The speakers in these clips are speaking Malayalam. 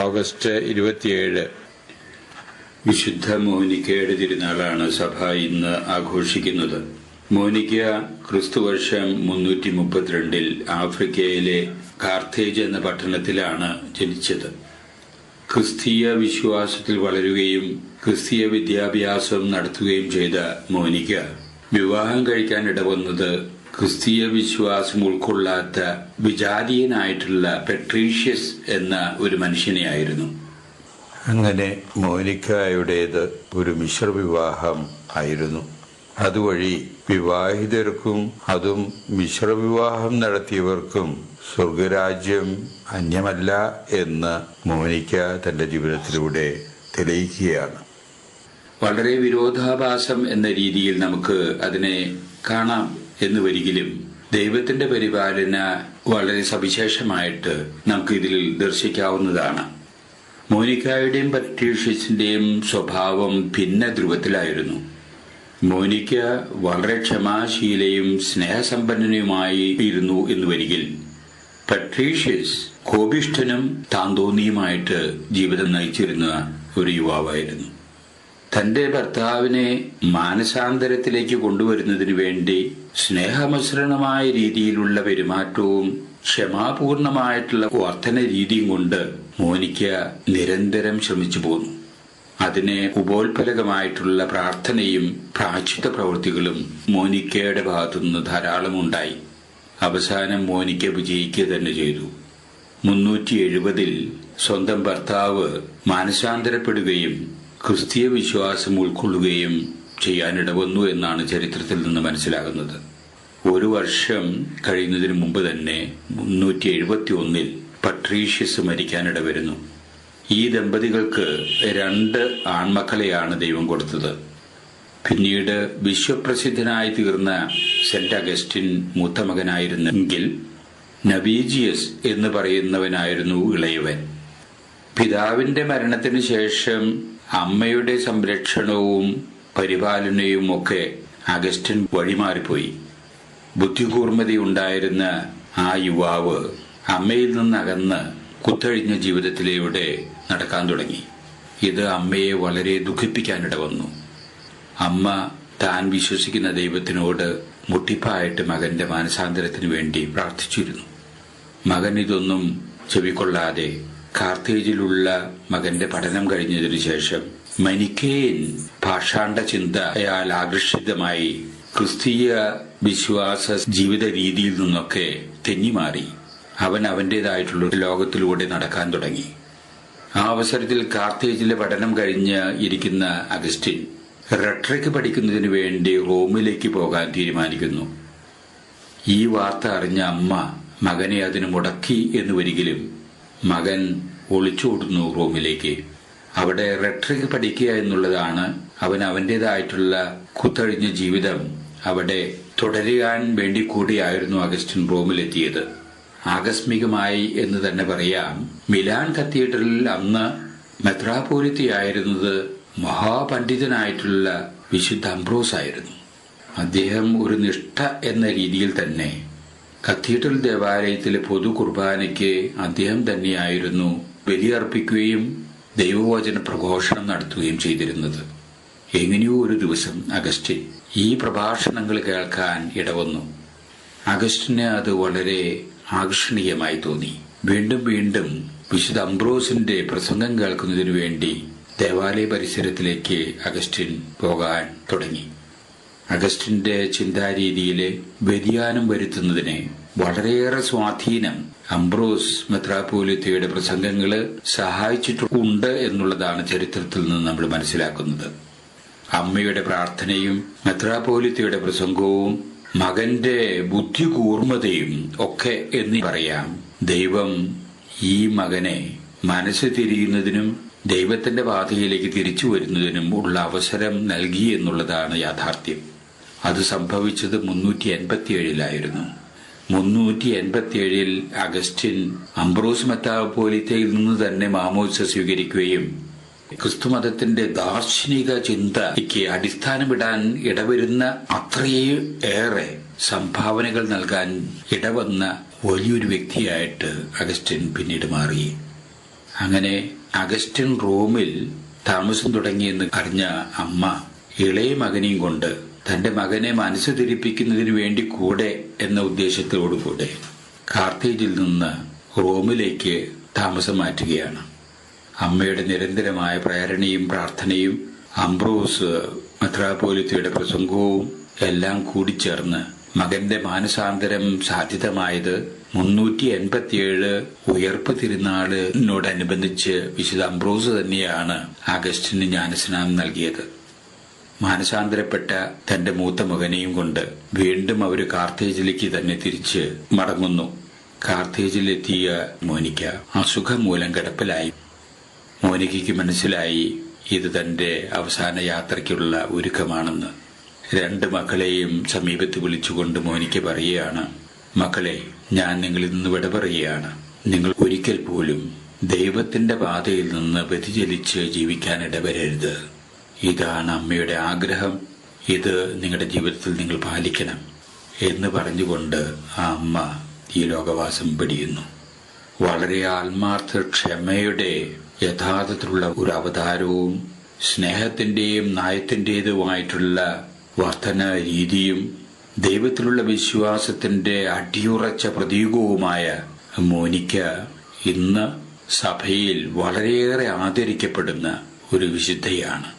ഓഗസ്റ്റ് 27 വിശുദ്ധ മോനിക്കയുടെ തിരുനാളാണ് സഭ ഇന്ന് ആഘോഷിക്കുന്നത്. മോനിക്ക ക്രിസ്തുവർഷം 332 ആഫ്രിക്കയിലെ കാർത്തേജ് എന്ന പട്ടണത്തിലാണ് ജനിച്ചത്. ക്രിസ്തീയ വിശ്വാസത്തിൽ വളരുകയും ക്രിസ്തീയ വിദ്യാഭ്യാസം നടത്തുകയും ചെയ്ത മോനിക്ക വിവാഹം കഴിക്കാൻ ഇടവന്നത് ക്രിസ്തീയ വിശ്വാസം ഉൾക്കൊള്ളാത്ത വിജാതീയനായിട്ടുള്ള പെട്രീഷ്യസ് എന്ന ഒരു മനുഷ്യനെയായിരുന്നു. അങ്ങനെ മോനിക്കയുടേത് ഒരു മിശ്രവിവാഹം ആയിരുന്നു. അതുവഴി വിവാഹിതർക്കും അതും മിശ്രവിവാഹം നടത്തിയവർക്കും സ്വർഗരാജ്യം അന്യമല്ല എന്ന് മോനിക്ക തന്റെ ജീവിതത്തിലൂടെ തെളിയിക്കുകയാണ്. വളരെ വിരോധാഭാസം എന്ന രീതിയിൽ നമുക്ക് അതിനെ കാണാം എന്ന് വരികിലും ദൈവത്തിന്റെ പരിപാലന വളരെ സവിശേഷമായിട്ട് നമുക്ക് ഇതിൽ ദർശിക്കാവുന്നതാണ്. മോനിക്കയുടെയും പട്രീഷ്യസിന്റെയും സ്വഭാവം ഭിന്ന ധ്രുവത്തിലായിരുന്നു. മോനിക്ക വളരെ ക്ഷമാശീലയും സ്നേഹസമ്പന്നനുമായി ഇരുന്നു എന്ന് വരികിൽ പട്രീഷ്യസ് കോപിഷ്ഠനും താന്തോന്നിയുമായിട്ട് ജീവിതം നയിച്ചിരുന്ന ഒരു യുവാവായിരുന്നു. തന്റെ ഭർത്താവിനെ മാനസാന്തരത്തിലേക്ക് കൊണ്ടുവരുന്നതിന് വേണ്ടി സ്നേഹമിശ്രണമായ രീതിയിലുള്ള പെരുമാറ്റവും ക്ഷമാപൂർണമായിട്ടുള്ള വർത്തന രീതിയും കൊണ്ട് മോനിക്ക നിരന്തരം ശ്രമിച്ചു പോന്നു. അതിന് ഉപോത്ഫലകമായിട്ടുള്ള പ്രാർത്ഥനയും പ്രായശ്ചിത്ത പ്രവൃത്തികളും മോനിക്കയുടെ ഭാഗത്തുനിന്ന് ധാരാളം ഉണ്ടായി. അവസാനം മോനിക്ക വിജയിക്കുക തന്നെ ചെയ്തു. 370 സ്വന്തം ഭർത്താവ് മാനസാന്തരപ്പെടുകയും ക്രിസ്തീയ വിശ്വാസം ഉൾക്കൊള്ളുകയും ചെയ്യാനിടവന്നു എന്നാണ് ചരിത്രത്തിൽ നിന്ന് മനസ്സിലാകുന്നത്. ഒരു വർഷം കഴിയുന്നതിന് മുമ്പ് തന്നെ 371 പട്രീഷ്യസ് മരിക്കാനിടവരുന്നു. ഈ ദമ്പതികൾക്ക് 2 ആൺമക്കളെയാണ് ദൈവം കൊടുത്തത്. പിന്നീട് വിശ്വപ്രസിദ്ധനായി തീർന്ന സെന്റ് അഗസ്റ്റിൻ മൂത്ത മകനായിരുന്നെങ്കിൽ നബീജിയസ് എന്ന് പറയുന്നവനായിരുന്നു ഇളയവൻ. പിതാവിന്റെ മരണത്തിന് ശേഷം അമ്മയുടെ സംരക്ഷണവും പരിപാലനയും ഒക്കെ അഗസ്റ്റിൻ വഴിമാറിപ്പോയി. ബുദ്ധികൂർമ്മതയുണ്ടായിരുന്ന ആ യുവാവ് അമ്മയിൽ നിന്നകന്ന് കുത്തഴിഞ്ഞ ജീവിതത്തിലൂടെ നടക്കാൻ തുടങ്ങി. ഇത് അമ്മയെ വളരെ ദുഃഖിപ്പിക്കാനിടവന്നു. അമ്മ താൻ വിശ്വസിക്കുന്ന ദൈവത്തിനോട് മുട്ടിപ്പായിട്ട് മകന്റെ മാനസാന്തരത്തിന് വേണ്ടി പ്രാർത്ഥിച്ചിരുന്നു. മകൻ ഇതൊന്നും ചെവിക്കൊള്ളാതെ കാർത്തേജിലുള്ള മകന്റെ പഠനം കഴിഞ്ഞതിനു ശേഷം മനിക്കേൻ ഭാഷാണ്ഡ ചിന്തയാൽ ആകർഷിതമായി ക്രിസ്തീയ വിശ്വാസ ജീവിത രീതിയിൽ നിന്നൊക്കെ തെന്നിമാറി അവൻ അവന്റേതായിട്ടുള്ള ലോകത്തിലൂടെ നടക്കാൻ തുടങ്ങി. ആ അവസരത്തിൽ കാർത്തേജിലെ പഠനം കഴിഞ്ഞ് ഇരിക്കുന്ന അഗസ്റ്റിൻ റെട്രിക് പഠിക്കുന്നതിന് വേണ്ടി റോമിലേക്ക് പോകാൻ തീരുമാനിക്കുന്നു. ഈ വാർത്ത അറിഞ്ഞ അമ്മ മകനെ അതിന് മുടക്കി എന്ന് വരികിലും മകൻ ഒളിച്ചോടുന്നു റോമിലേക്ക്. അവിടെ റെട്രിക് പഠിക്കുക എന്നുള്ളതാണ് അവൻ അവന്റേതായിട്ടുള്ള കുത്തഴിഞ്ഞ ജീവിതം അവിടെ തുടരാൻ വേണ്ടി കൂടിയായിരുന്നു അഗസ്റ്റിൻ റോമിലെത്തിയത്. ആകസ്മികമായി എന്ന് തന്നെ പറയാം. മിലാൻ കത്തീഡ്രലിൽ അന്ന് മെത്രാപ്പോലിത്തയായിരുന്നത് മഹാപണ്ഡിതനായിട്ടുള്ള വിശുദ്ധ അംബ്രോസ് ആയിരുന്നു. അദ്ദേഹം ഒരു നിഷ്ഠ എന്ന രീതിയിൽ തന്നെ കത്തീഡ്രൽ ദേവാലയത്തിലെ പൊതു കുർബാനയ്ക്ക് അദ്ദേഹം തന്നെയായിരുന്നു ബലിയർപ്പിക്കുകയും ദൈവവചന പ്രഘോഷണം നടത്തുകയും ചെയ്തിരുന്നത്. എങ്ങനെയോ ഒരു ദിവസം അഗസ്റ്റിൻ ഈ പ്രഭാഷണങ്ങൾ കേൾക്കാൻ ഇടവന്നു. അഗസ്റ്റിന് അത് വളരെ ആകർഷണീയമായി തോന്നി. വീണ്ടും വീണ്ടും വിശുദ്ധ അംബ്രോസിന്റെ പ്രസംഗം കേൾക്കുന്നതിനു വേണ്ടി ദേവാലയ പരിസരത്തിലേക്ക് അഗസ്റ്റിൻ പോകാൻ തുടങ്ങി. അഗസ്റ്റിന്റെ ചിന്താരീതിയിലെ വ്യതിയാനം വരുത്തുന്നതിന് വളരെയേറെ സ്വാധീനം അംബ്രോസ് മെത്രാപ്പോലിത്തയുടെ പ്രസംഗങ്ങള് സഹായിച്ചിട്ടുണ്ട് എന്നുള്ളതാണ് ചരിത്രത്തിൽ നിന്ന് നമ്മൾ മനസ്സിലാക്കുന്നത്. അമ്മയുടെ പ്രാർത്ഥനയും മെത്രാപ്പോലിത്തയുടെ പ്രസംഗവും മകന്റെ ബുദ്ധികൂർമ്മതയും ഒക്കെ എന്ന് പറയാം ദൈവം ഈ മകനെ മനസ്സ് തിരിയുന്നതിനും ദൈവത്തിന്റെ പാതയിലേക്ക് തിരിച്ചു വരുന്നതിനും ഉള്ള അവസരം നൽകി എന്നുള്ളതാണ് യാഥാർത്ഥ്യം. അത് സംഭവിച്ചത് 387 387 അഗസ്റ്റിൻ അംബ്രോസ് മെത്രാപ്പോലിത്തയിൽ നിന്ന് തന്നെ മാമോദിസ സ്വീകരിക്കുകയും ക്രിസ്തുമതത്തിന്റെ ദാർശനിക ചിന്തയ്ക്ക് അടിസ്ഥാനമിടാൻ ഇടവരുന്ന അത്രയേറെ സംഭാവനകൾ നൽകാൻ ഇടവന്ന വലിയൊരു വ്യക്തിയായിട്ട് അഗസ്റ്റിൻ പിന്നീട് മാറി. അങ്ങനെ അഗസ്റ്റിൻ റോമിൽ താമസം തുടങ്ങിയെന്ന് അറിഞ്ഞ അമ്മ ഇളയ മകനെയും കൊണ്ട് തന്റെ മകനെ മനസ്സ് ധരിപ്പിക്കുന്നതിന് വേണ്ടി കൂടെ എന്ന ഉദ്ദേശത്തോടുകൂടെ കാർത്തേജിൽ നിന്ന് റോമിലേക്ക് താമസം മാറ്റുകയാണ്. അമ്മയുടെ നിരന്തരമായ പ്രേരണയും പ്രാർത്ഥനയും അംബ്രോസ് മെത്രാപ്പോലീത്തയുടെ പ്രസംഗവും എല്ലാം കൂടിച്ചേർന്ന് മകന്റെ മാനസാന്തരം സാധ്യതമായത് 387 ഉയർപ്പ് തിരുനാളിനോടനുബന്ധിച്ച് വിശുദ്ധ അംബ്രോസ് തന്നെയാണ് അഗസ്റ്റിന് ജ്ഞാനസ്നാനം നൽകിയത്. മാനസാന്തരപ്പെട്ട തന്റെ മൂത്ത മകനെയും കൊണ്ട് വീണ്ടും അവർ കാർത്തേജിലേക്ക് തന്നെ തിരിച്ച് മടങ്ങുന്നു. കാർത്തേജിലെത്തിയ മോനിക്ക അസുഖം മൂലം കിടപ്പിലായി. മോനിക്കയ്ക്ക് മനസ്സിലായി ഇത് തന്റെ അവസാന യാത്രയ്ക്കുള്ള ഒരുക്കമാണെന്ന്. 2 മക്കളെയും സമീപത്ത് വിളിച്ചുകൊണ്ട് മോനിക്ക പറയുകയാണ്, മക്കളെ, ഞാൻ നിങ്ങളിൽ നിന്ന് വിട പറയുകയാണ്. നിങ്ങൾ ഒരിക്കൽ പോലും ദൈവത്തിന്റെ പാതയിൽ നിന്ന് വ്യതിചലിച്ച് ജീവിക്കാൻ ഇടവരരുത്. ഇതാണ് അമ്മയുടെ ആഗ്രഹം. ഇത് നിങ്ങളുടെ ജീവിതത്തിൽ നിങ്ങൾ പാലിക്കണം എന്ന് പറഞ്ഞുകൊണ്ട് ആ അമ്മ ഈ ലോകവാസം വെടിയുന്നു. വളരെ ആത്മാർത്ഥ ക്ഷമയുടെ യഥാർത്ഥത്തിലുള്ള ഒരു അവതാരവും സ്നേഹത്തിന്റെയും നയത്തിന്റേതുമായിട്ടുള്ള വർത്തന രീതിയും ദൈവത്തിലുള്ള വിശ്വാസത്തിന്റെ അടിയുറച്ച പ്രതീകവുമായ മോനിക്ക ഇന്ന് സഭയിൽ വളരെയേറെ ആദരിക്കപ്പെടുന്ന ഒരു വിശുദ്ധയാണ്.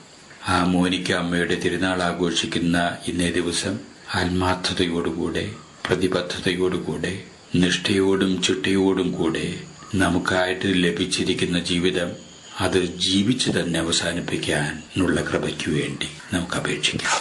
ആ മോനിക്ക അമ്മയുടെ തിരുനാൾ ആഘോഷിക്കുന്ന ഇന്നേ ദിവസം ആത്മാർത്ഥതയോടുകൂടെ, പ്രതിബദ്ധതയോടുകൂടെ, നിഷ്ഠയോടും ചിട്ടയോടും കൂടെ നമുക്കായിട്ട് ലഭിച്ചിരിക്കുന്ന ജീവിതം അത് ജീവിച്ചു തന്നെ അവസാനിപ്പിക്കാനുള്ള കൃപയ്ക്കു വേണ്ടി നമുക്ക് അപേക്ഷിക്കാം.